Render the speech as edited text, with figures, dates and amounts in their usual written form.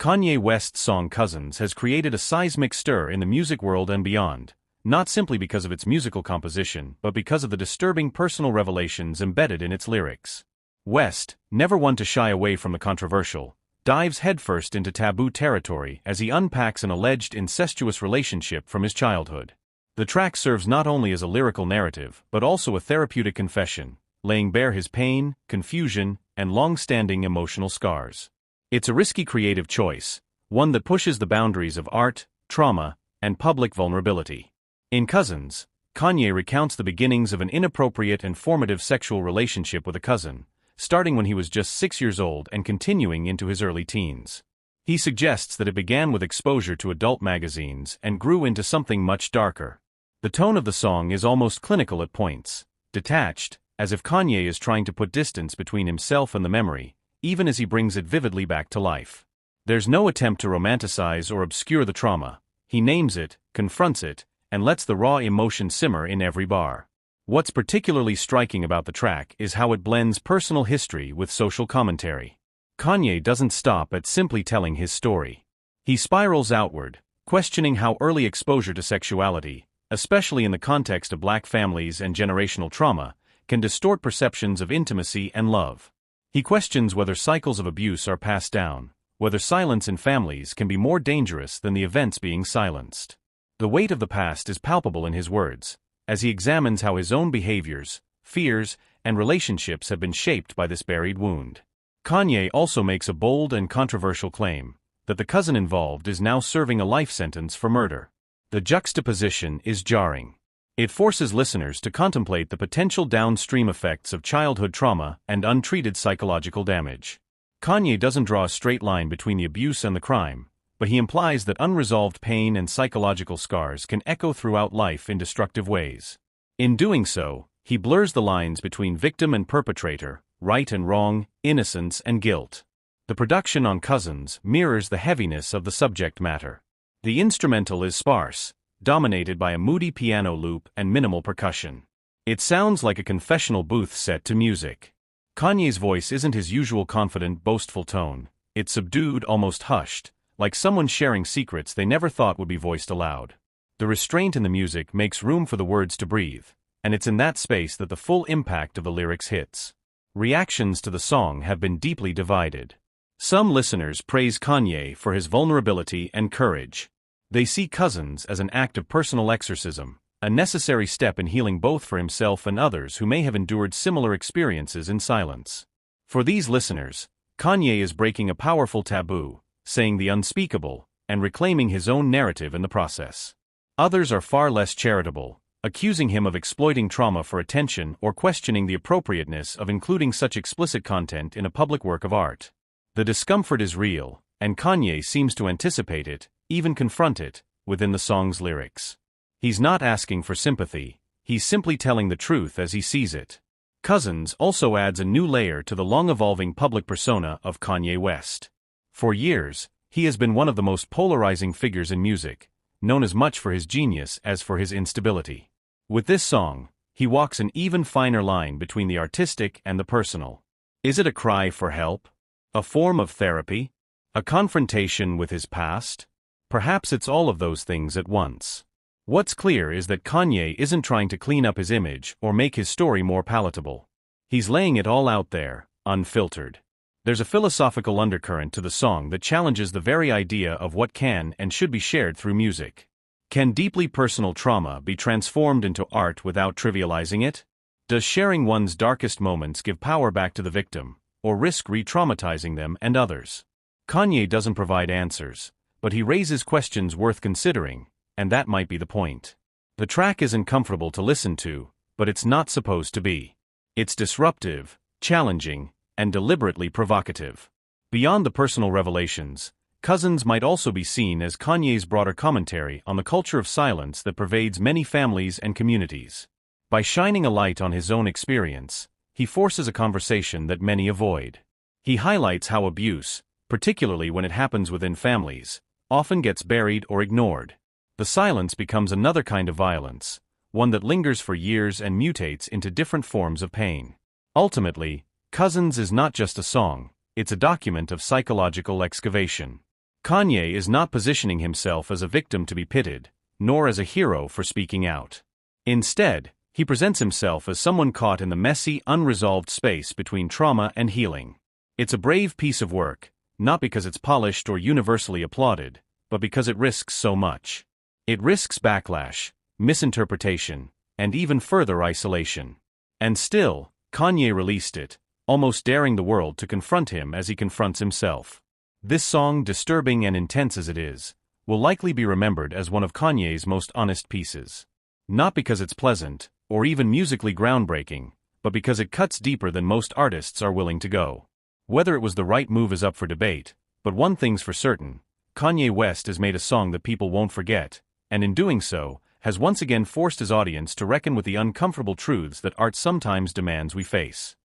Kanye West's song Cousins has created a seismic stir in the music world and beyond, not simply because of its musical composition but because of the disturbing personal revelations embedded in its lyrics. West, never one to shy away from the controversial, dives headfirst into taboo territory as he unpacks an alleged incestuous relationship from his childhood. The track serves not only as a lyrical narrative but also a therapeutic confession, laying bare his pain, confusion, and long-standing emotional scars. It's a risky creative choice, one that pushes the boundaries of art, trauma, and public vulnerability. In Cousins, Kanye recounts the beginnings of an inappropriate and formative sexual relationship with a cousin, starting when he was just 6 years old and continuing into his early teens. He suggests that it began with exposure to adult magazines and grew into something much darker. The tone of the song is almost clinical at points, detached, as if Kanye is trying to put distance between himself and the memory, even as he brings it vividly back to life. There's no attempt to romanticize or obscure the trauma. He names it, confronts it, and lets the raw emotion simmer in every bar. What's particularly striking about the track is how it blends personal history with social commentary. Kanye doesn't stop at simply telling his story. He spirals outward, questioning how early exposure to sexuality, especially in the context of Black families and generational trauma, can distort perceptions of intimacy and love. He questions whether cycles of abuse are passed down, whether silence in families can be more dangerous than the events being silenced. The weight of the past is palpable in his words, as he examines how his own behaviors, fears, and relationships have been shaped by this buried wound. Kanye also makes a bold and controversial claim, that the cousin involved is now serving a life sentence for murder. The juxtaposition is jarring. It forces listeners to contemplate the potential downstream effects of childhood trauma and untreated psychological damage. Kanye doesn't draw a straight line between the abuse and the crime, but he implies that unresolved pain and psychological scars can echo throughout life in destructive ways. In doing so, he blurs the lines between victim and perpetrator, right and wrong, innocence and guilt. The production on Cousins mirrors the heaviness of the subject matter. The instrumental is sparse, dominated by a moody piano loop and minimal percussion. It sounds like a confessional booth set to music. Kanye's voice isn't his usual confident, boastful tone. It's subdued, almost hushed, like someone sharing secrets they never thought would be voiced aloud. The restraint in the music makes room for the words to breathe, and it's in that space that the full impact of the lyrics hits. Reactions to the song have been deeply divided. Some listeners praise Kanye for his vulnerability and courage. They see Cousins as an act of personal exorcism, a necessary step in healing both for himself and others who may have endured similar experiences in silence. For these listeners, Kanye is breaking a powerful taboo, saying the unspeakable, and reclaiming his own narrative in the process. Others are far less charitable, accusing him of exploiting trauma for attention or questioning the appropriateness of including such explicit content in a public work of art. The discomfort is real, and Kanye seems to anticipate it, even confront it, within the song's lyrics. He's not asking for sympathy, he's simply telling the truth as he sees it. Cousins also adds a new layer to the long-evolving public persona of Kanye West. For years, he has been one of the most polarizing figures in music, known as much for his genius as for his instability. With this song, he walks an even finer line between the artistic and the personal. Is it a cry for help? A form of therapy? A confrontation with his past? Perhaps it's all of those things at once. What's clear is that Kanye isn't trying to clean up his image or make his story more palatable. He's laying it all out there, unfiltered. There's a philosophical undercurrent to the song that challenges the very idea of what can and should be shared through music. Can deeply personal trauma be transformed into art without trivializing it? Does sharing one's darkest moments give power back to the victim, or risk re-traumatizing them and others? Kanye doesn't provide answers, but he raises questions worth considering, and that might be the point. The track isn't comfortable to listen to, but it's not supposed to be. It's disruptive, challenging, and deliberately provocative. Beyond the personal revelations, Cousins might also be seen as Kanye's broader commentary on the culture of silence that pervades many families and communities. By shining a light on his own experience, he forces a conversation that many avoid. He highlights how abuse, particularly when it happens within families, often gets buried or ignored. The silence becomes another kind of violence, one that lingers for years and mutates into different forms of pain. Ultimately, Cousins is not just a song, it's a document of psychological excavation. Kanye is not positioning himself as a victim to be pitied, nor as a hero for speaking out. Instead, he presents himself as someone caught in the messy, unresolved space between trauma and healing. It's a brave piece of work, not because it's polished or universally applauded, but because it risks so much. It risks backlash, misinterpretation, and even further isolation. And still, Kanye released it, almost daring the world to confront him as he confronts himself. This song, disturbing and intense as it is, will likely be remembered as one of Kanye's most honest pieces. Not because it's pleasant, or even musically groundbreaking, but because it cuts deeper than most artists are willing to go. Whether it was the right move is up for debate, but one thing's for certain: Kanye West has made a song that people won't forget, and in doing so, has once again forced his audience to reckon with the uncomfortable truths that art sometimes demands we face.